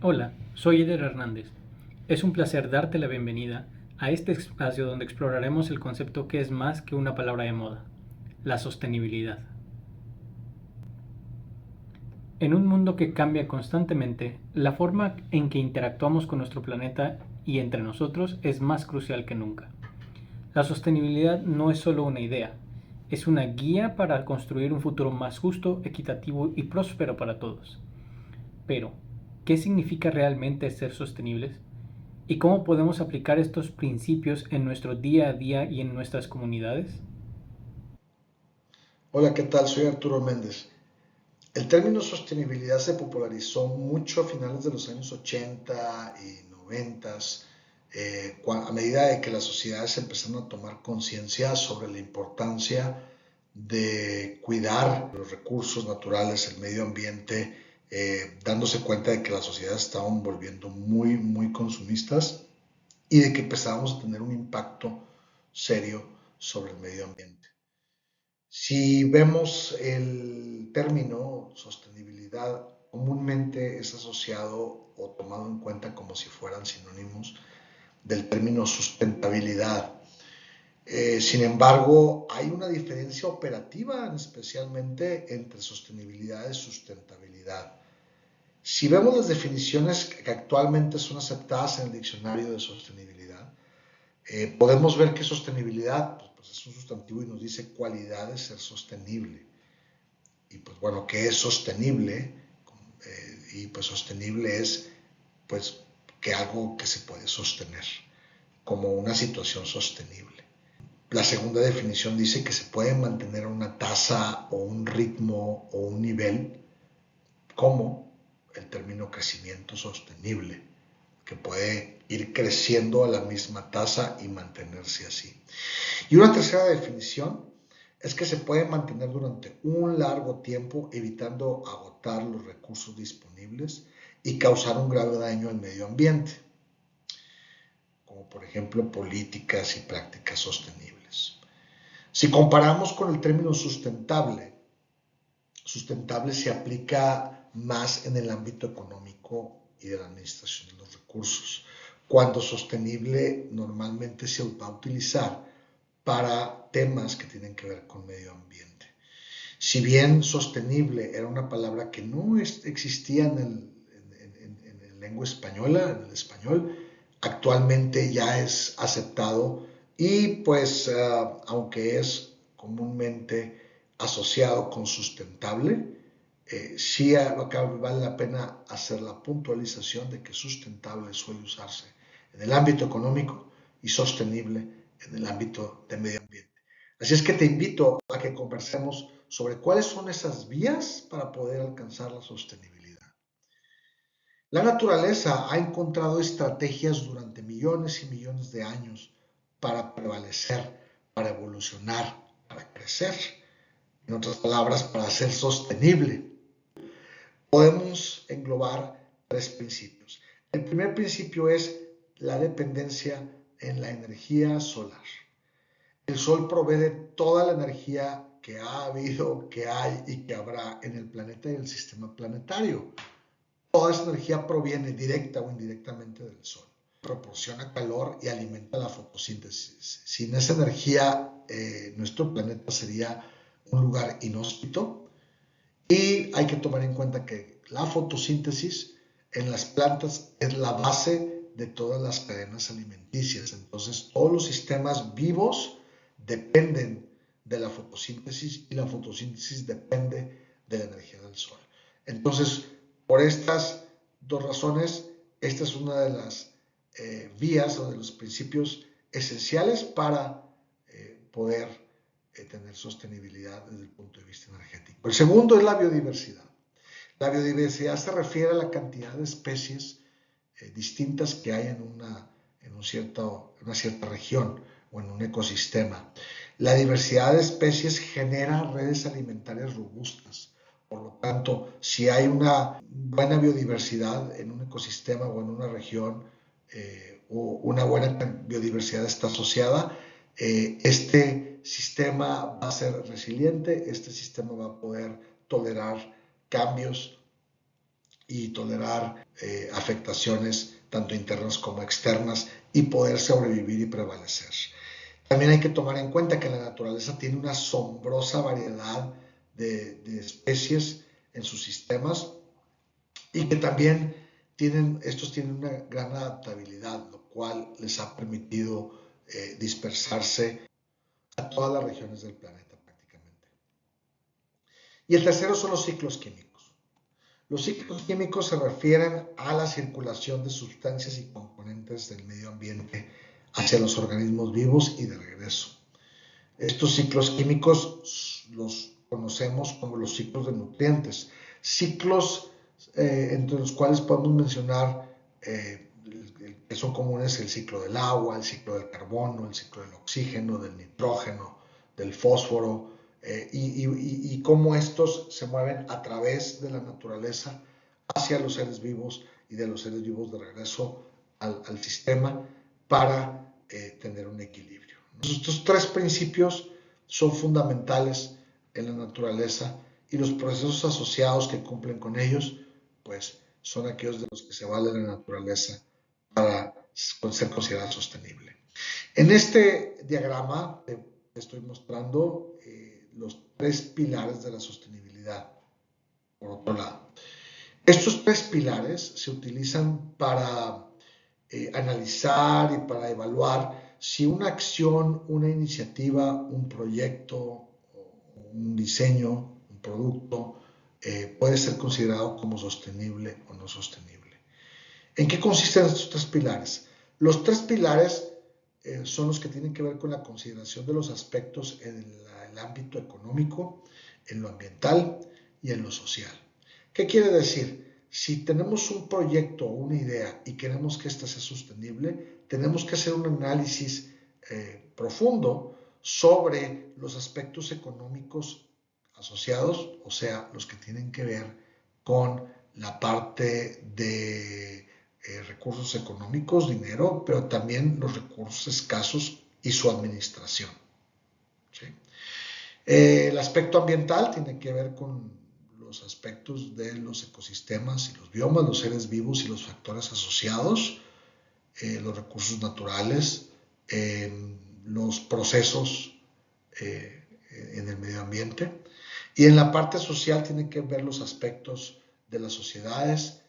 Hola, soy Eder Hernández. Es un placer darte la bienvenida a este espacio donde exploraremos el concepto que es más que una palabra de moda, la sostenibilidad. En un mundo que cambia constantemente, la forma en que interactuamos con nuestro planeta y entre nosotros es más crucial que nunca. La sostenibilidad no es solo una idea, es una guía para construir un futuro más justo, equitativo y próspero para todos. Pero, ¿qué significa realmente ser sostenibles? ¿Y cómo podemos aplicar estos principios en nuestro día a día y en nuestras comunidades? Hola, ¿qué tal? Soy Arturo Méndez. El término sostenibilidad se popularizó mucho a finales de los años 80 y 90, a medida de que las sociedades empezaron a tomar conciencia sobre la importancia de cuidar los recursos naturales, el medio ambiente, dándose cuenta de que las sociedades estaban volviendo muy consumistas y de que empezábamos a tener un impacto serio sobre el medio ambiente. Si vemos el término sostenibilidad, comúnmente es asociado o tomado en cuenta como si fueran sinónimos del término sustentabilidad. Sin embargo, hay una diferencia operativa, especialmente entre sostenibilidad y sustentabilidad. Si vemos las definiciones que actualmente son aceptadas en el diccionario de sostenibilidad, podemos ver que sostenibilidad pues es un sustantivo y nos dice cualidad de ser sostenible. Y pues bueno, ¿qué es sostenible? Y pues sostenible es pues que algo que se puede sostener, como una situación sostenible. La segunda definición dice que se puede mantener una tasa o un ritmo o un nivel como el término crecimiento sostenible, que puede ir creciendo a la misma tasa y mantenerse así. Y una tercera definición es que se puede mantener durante un largo tiempo evitando agotar los recursos disponibles y causar un grave daño al medio ambiente, como por ejemplo políticas y prácticas sostenibles. Si comparamos con el término sustentable, sustentable se aplica más en el ámbito económico y de la administración de los recursos, cuando sostenible normalmente se va a utilizar para temas que tienen que ver con medio ambiente. Si bien sostenible era una palabra que no existía en lengua española, en el español, actualmente ya es aceptado y pues aunque es comúnmente asociado con sustentable, sí vale la pena hacer la puntualización de que sustentable suele usarse en el ámbito económico y sostenible en el ámbito de medio ambiente. Así es que te invito a que conversemos sobre cuáles son esas vías para poder alcanzar la sostenibilidad. La naturaleza ha encontrado estrategias durante millones y millones de años para prevalecer, para evolucionar, para crecer. En otras palabras, para ser sostenible. Podemos englobar tres principios. El primer principio es la dependencia en la energía solar. El Sol provee de toda la energía que ha habido, que hay y que habrá en el planeta y el sistema planetario. Toda esa energía proviene directa o indirectamente del Sol. Proporciona calor y alimenta la fotosíntesis. Sin esa energía, nuestro planeta sería un lugar inhóspito. Y hay que tomar en cuenta que la fotosíntesis en las plantas es la base de todas las cadenas alimenticias. Entonces, todos los sistemas vivos dependen de la fotosíntesis y la fotosíntesis depende de la energía del sol. Entonces, por estas dos razones, esta es una de las vías o de los principios esenciales para poder tener sostenibilidad desde el punto de vista energético. El segundo es la biodiversidad. La biodiversidad se refiere a la cantidad de especies distintas que hay en una cierta región o en un ecosistema. La diversidad de especies genera redes alimentarias robustas. Por lo tanto, si hay una buena biodiversidad en un ecosistema o en una región, o una buena biodiversidad está asociada, este sistema va a ser resiliente, este sistema va a poder tolerar cambios y tolerar afectaciones tanto internas como externas y poder sobrevivir y prevalecer. También hay que tomar en cuenta que la naturaleza tiene una asombrosa variedad de especies en sus sistemas y que también estos tienen una gran adaptabilidad, lo cual les ha permitido dispersarse a todas las regiones del planeta prácticamente. Y el tercero son los ciclos químicos. Los ciclos químicos se refieren a la circulación de sustancias y componentes del medio ambiente hacia los organismos vivos y de regreso. Estos ciclos químicos los conocemos como los ciclos de nutrientes, ciclos entre los cuales podemos mencionar que son comunes el ciclo del agua, el ciclo del carbono, el ciclo del oxígeno, del nitrógeno, del fósforo, y cómo estos se mueven a través de la naturaleza hacia los seres vivos y de los seres vivos de regreso al sistema para tener un equilibrio. Estos tres principios son fundamentales en la naturaleza y los procesos asociados que cumplen con ellos, pues son aquellos de los que se vale la naturaleza para ser considerada sostenible. En este diagrama te estoy mostrando los tres pilares de la sostenibilidad, por otro lado. Estos tres pilares se utilizan para analizar y para evaluar si una acción, una iniciativa, un proyecto, un diseño, un producto, puede ser considerado como sostenible o no sostenible. ¿En qué consisten estos tres pilares? Los tres pilares son los que tienen que ver con la consideración de los aspectos en el ámbito económico, en lo ambiental y en lo social. ¿Qué quiere decir? Si tenemos un proyecto o una idea y queremos que ésta sea sostenible, tenemos que hacer un análisis profundo sobre los aspectos económicos asociados, o sea, los que tienen que ver con la parte de recursos económicos, dinero, pero también los recursos escasos y su administración. ¿Sí? El aspecto ambiental tiene que ver con los aspectos de los ecosistemas y los biomas, los seres vivos y los factores asociados, los recursos naturales, los procesos en el medio ambiente. Y en la parte social tienen que ver los aspectos de las sociedades,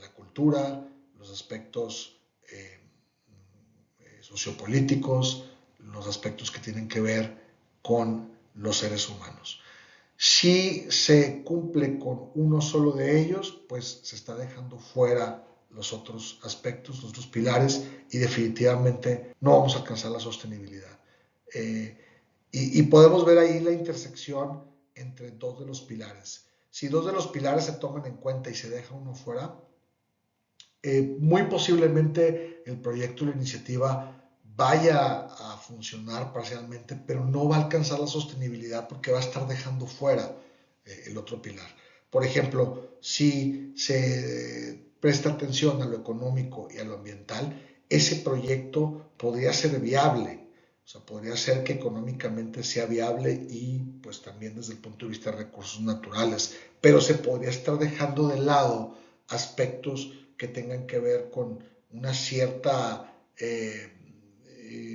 la cultura, los aspectos sociopolíticos, los aspectos que tienen que ver con los seres humanos. Si se cumple con uno solo de ellos, pues se está dejando fuera los otros aspectos, los otros pilares, y definitivamente no vamos a alcanzar la sostenibilidad. Y podemos ver ahí la intersección entre dos de los pilares. Si dos de los pilares se toman en cuenta y se deja uno fuera, muy posiblemente el proyecto o la iniciativa vaya a funcionar parcialmente, pero no va a alcanzar la sostenibilidad porque va a estar dejando fuera el otro pilar. Por ejemplo, si se presta atención a lo económico y a lo ambiental, ese proyecto podría ser viable, o sea, podría ser que económicamente sea viable y pues también desde el punto de vista de recursos naturales, pero se podría estar dejando de lado aspectos que tengan que ver con una cierta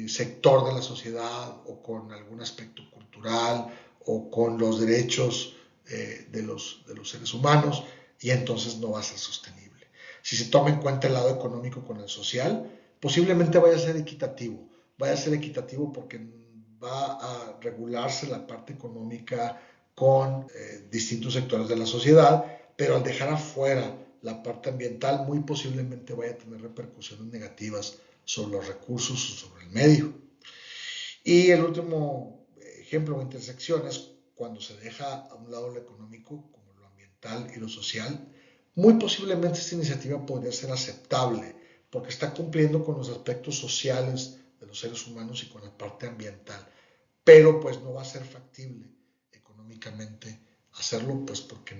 sector de la sociedad o con algún aspecto cultural o con los derechos de los seres humanos, y entonces no va a ser sostenible. Si se toma en cuenta el lado económico con el social, posiblemente vaya a ser equitativo. Vaya a ser equitativo porque va a regularse la parte económica con distintos sectores de la sociedad, pero al dejar afuera la parte ambiental, muy posiblemente vaya a tener repercusiones negativas sobre los recursos o sobre el medio. Y el último ejemplo o intersección es cuando se deja a un lado lo económico, como lo ambiental y lo social. Muy posiblemente esta iniciativa podría ser aceptable porque está cumpliendo con los aspectos sociales de los seres humanos y con la parte ambiental, pero pues no va a ser factible económicamente hacerlo, pues porque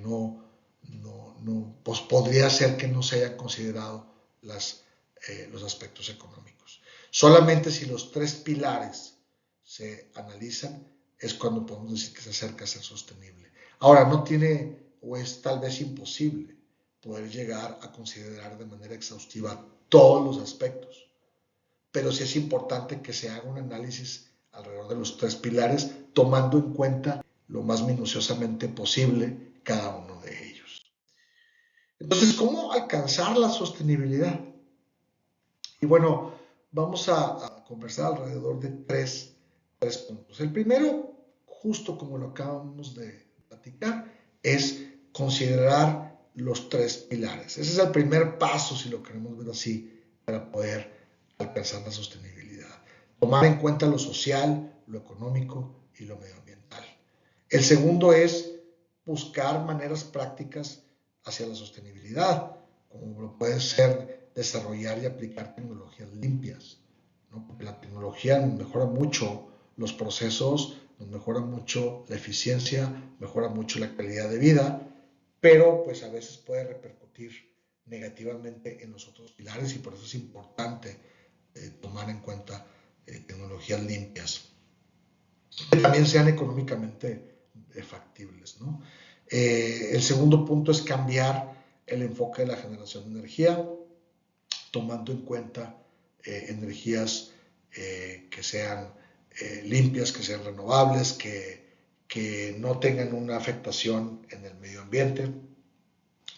pues podría ser que no se hayan considerado los aspectos económicos. Solamente si los tres pilares se analizan es cuando podemos decir que se acerca a ser sostenible. Ahora, no tiene o es tal vez imposible, poder llegar a considerar de manera exhaustiva todos los aspectos, pero sí es importante que se haga un análisis alrededor de los tres pilares, tomando en cuenta lo más minuciosamente posible cada uno de ellos. Entonces, ¿cómo alcanzar la sostenibilidad? Y bueno, vamos a conversar alrededor de tres puntos. El primero, justo como lo acabamos de platicar, es considerar los tres pilares. Ese es el primer paso, si lo queremos ver así, para poder alcanzar la sostenibilidad. Tomar en cuenta lo social, lo económico y lo medioambiental. El segundo es buscar maneras prácticas hacia la sostenibilidad, como lo puede ser desarrollar y aplicar tecnologías limpias, ¿no? Porque la tecnología mejora mucho los procesos, nos mejora mucho la eficiencia, mejora mucho la calidad de vida, pero pues a veces puede repercutir negativamente en los otros pilares y por eso es importante tomar en cuenta tecnologías limpias que también sean económicamente factibles, ¿no? El segundo punto es cambiar el enfoque de la generación de energía, tomando en cuenta energías que sean limpias, que sean renovables, que no tengan una afectación en el medio ambiente,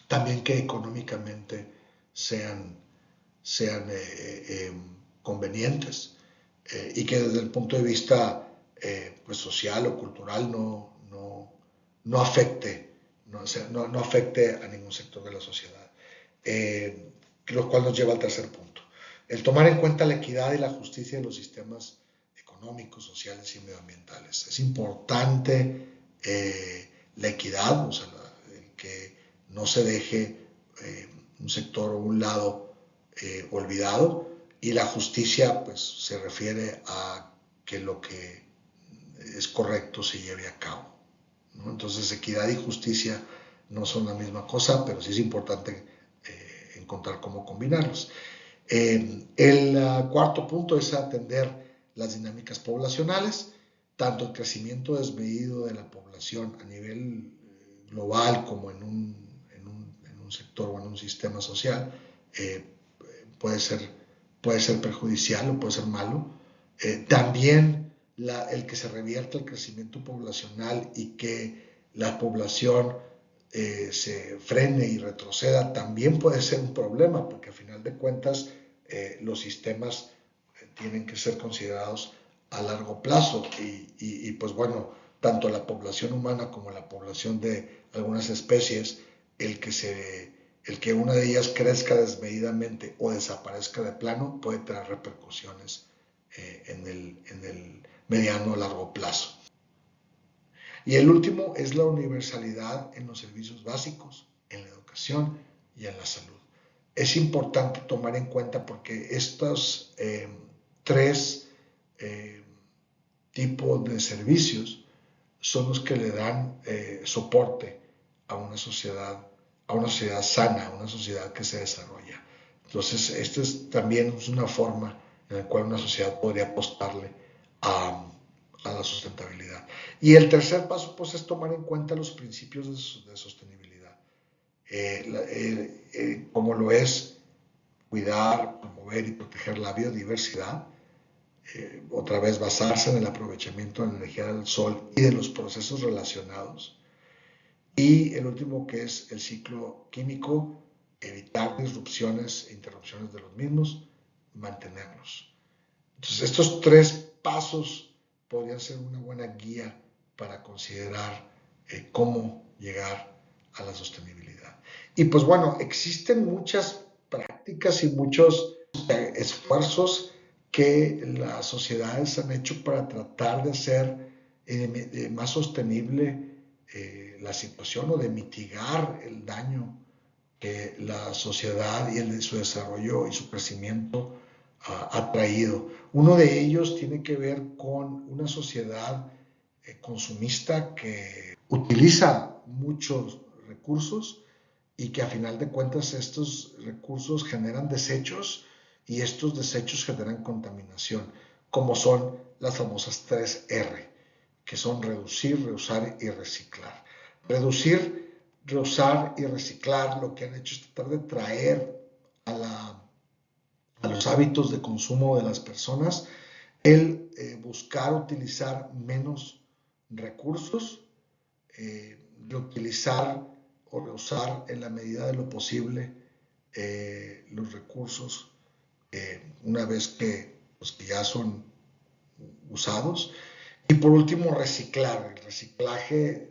también que económicamente sean convenientes y que desde el punto de vista pues social o cultural no afecte, no afecte a ningún sector de la sociedad. Lo cual nos lleva al tercer punto. El tomar en cuenta la equidad y la justicia de los sistemas económicos, sociales y medioambientales. Es importante la equidad, o sea, el que no se deje un sector o un lado olvidado, y la justicia pues se refiere a que lo que es correcto se lleve a cabo, ¿no? Entonces equidad y justicia no son la misma cosa, pero sí es importante encontrar cómo combinarlos. El cuarto punto es atender las dinámicas poblacionales, tanto el crecimiento desmedido de la población a nivel global como en un sector o en un sistema social puede ser perjudicial o puede ser malo. También el que se revierta el crecimiento poblacional y que la población se frene y retroceda también puede ser un problema, porque a final de cuentas los sistemas tienen que ser considerados a largo plazo y pues bueno, tanto la población humana como la población de algunas especies, el que una de ellas crezca desmedidamente o desaparezca de plano puede tener repercusiones en el mediano o largo plazo. Y el último es la universalidad en los servicios básicos, en la educación y en la salud. Es importante tomar en cuenta porque estos tres tipos de servicios son los que le dan soporte a una sociedad sana, a una sociedad que se desarrolla. Entonces, esta también es una forma en la cual una sociedad podría apostarle a la sustentabilidad. Y el tercer paso, pues, es tomar en cuenta los principios de sostenibilidad, como lo es cuidar, promover y proteger la biodiversidad, otra vez basarse en el aprovechamiento de la energía del sol y de los procesos relacionados. Y el último, que es el ciclo químico, evitar disrupciones e interrupciones de los mismos, mantenerlos. Entonces, estos tres pasos podrían ser una buena guía para considerar cómo llegar a la sostenibilidad. Y pues bueno, existen muchas prácticas y muchos esfuerzos que las sociedades han hecho para tratar de hacer más sostenible la situación o de mitigar el daño que la sociedad y su desarrollo y su crecimiento ha traído. Uno de ellos tiene que ver con una sociedad consumista que utiliza muchos recursos y que a final de cuentas estos recursos generan desechos y estos desechos generan contaminación, como son las famosas 3R, que son reducir, reusar y reciclar. Reducir reusar y reciclar lo que han hecho es tratar de traer a los hábitos de consumo de las personas el buscar utilizar menos recursos, reutilizar o reusar en la medida de lo posible los recursos una vez que ya son usados. Y por último, reciclar. El reciclaje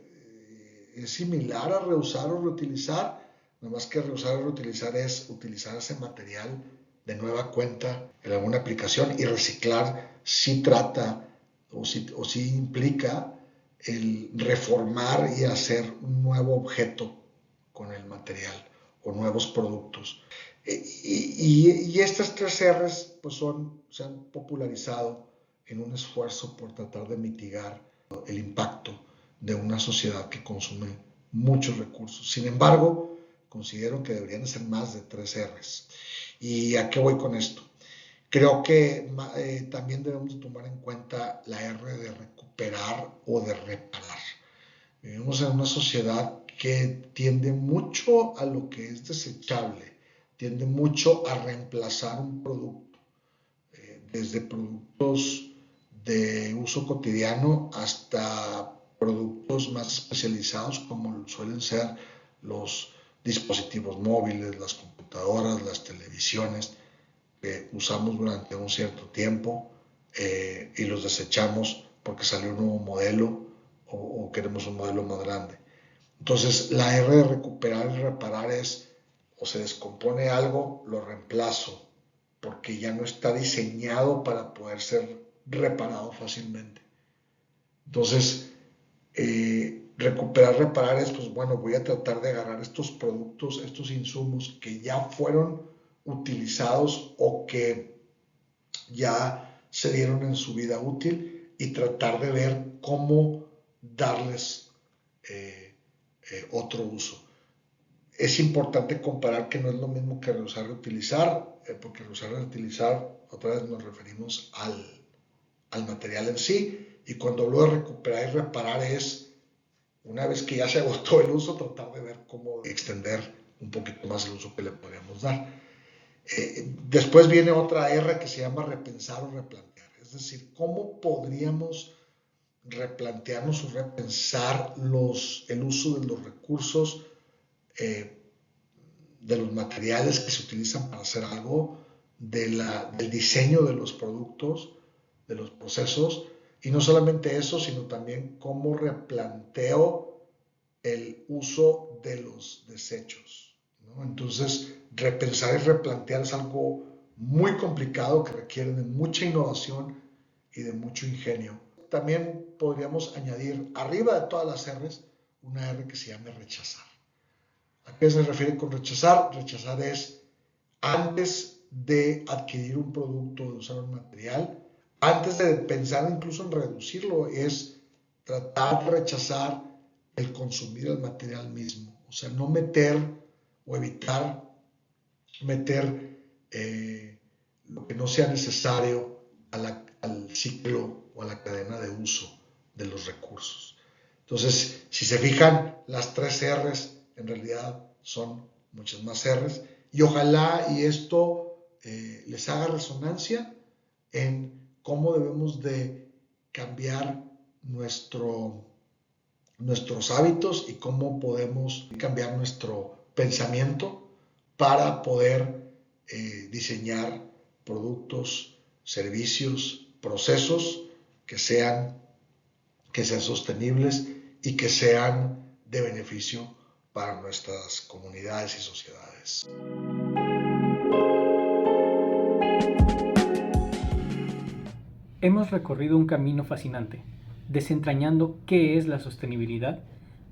es similar a reusar o reutilizar, nada más que reusar o reutilizar es utilizar ese material de nueva cuenta en alguna aplicación, y reciclar sí trata o sí implica el reformar y hacer un nuevo objeto con el material o nuevos productos. Y estas tres R's pues se han popularizado en un esfuerzo por tratar de mitigar el impacto de una sociedad que consume muchos recursos. Sin embargo, considero que deberían ser más de tres R's. ¿Y a qué voy con esto? Creo que también debemos de tomar en cuenta la R de recuperar o de reparar. Vivimos en una sociedad que tiende mucho a lo que es desechable, tiende mucho a reemplazar un producto, desde productos de uso cotidiano hasta productos más especializados como suelen ser los dispositivos móviles, las computadoras, las televisiones que usamos durante un cierto tiempo y los desechamos porque salió un nuevo modelo o queremos un modelo más grande. Entonces la R de recuperar y reparar es: o se descompone algo, lo reemplazo porque ya no está diseñado para poder ser reparado fácilmente. Entonces, recuperar, reparar es, pues bueno, voy a tratar de agarrar estos productos, estos insumos que ya fueron utilizados o que ya se dieron en su vida útil y tratar de ver cómo darles otro uso. Es importante comparar que no es lo mismo que reusar y reutilizar, porque reusar y reutilizar, otra vez nos referimos al material en sí, y cuando hablo de recuperar y reparar es, una vez que ya se agotó el uso, tratar de ver cómo extender un poquito más el uso que le podríamos dar. Después viene otra R que se llama repensar o replantear, es decir, cómo podríamos replantearnos o repensar el uso de los recursos, de los materiales que se utilizan para hacer algo, del diseño de los productos, de los procesos, y no solamente eso, sino también cómo replanteo el uso de los desechos, ¿no? Entonces, repensar y replantear es algo muy complicado que requiere de mucha innovación y de mucho ingenio. También podríamos añadir arriba de todas las R's una R que se llame rechazar. ¿A qué se refiere con rechazar? Rechazar es antes de adquirir un producto, de usar un material, antes de pensar incluso en reducirlo, es tratar de rechazar el consumir el material mismo. O sea, no meter o evitar meter lo que no sea necesario al ciclo o a la cadena de uso de los recursos. Entonces, si se fijan, las tres R's en realidad son muchas más R's, y ojalá y esto les haga resonancia en cómo debemos de cambiar nuestros hábitos y cómo podemos cambiar nuestro pensamiento para poder diseñar productos, servicios, procesos que sean sostenibles y que sean de beneficio para nuestras comunidades y sociedades. Hemos recorrido un camino fascinante, desentrañando qué es la sostenibilidad,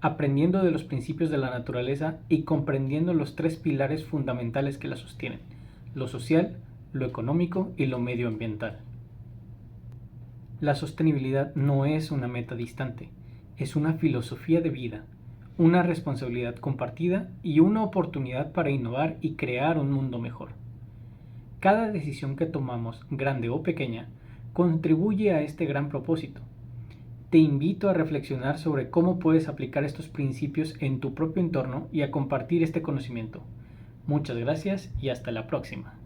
aprendiendo de los principios de la naturaleza y comprendiendo los tres pilares fundamentales que la sostienen: lo social, lo económico y lo medioambiental. La sostenibilidad no es una meta distante, es una filosofía de vida, una responsabilidad compartida y una oportunidad para innovar y crear un mundo mejor. Cada decisión que tomamos, grande o pequeña, contribuye a este gran propósito. Te invito a reflexionar sobre cómo puedes aplicar estos principios en tu propio entorno y a compartir este conocimiento. Muchas gracias y hasta la próxima.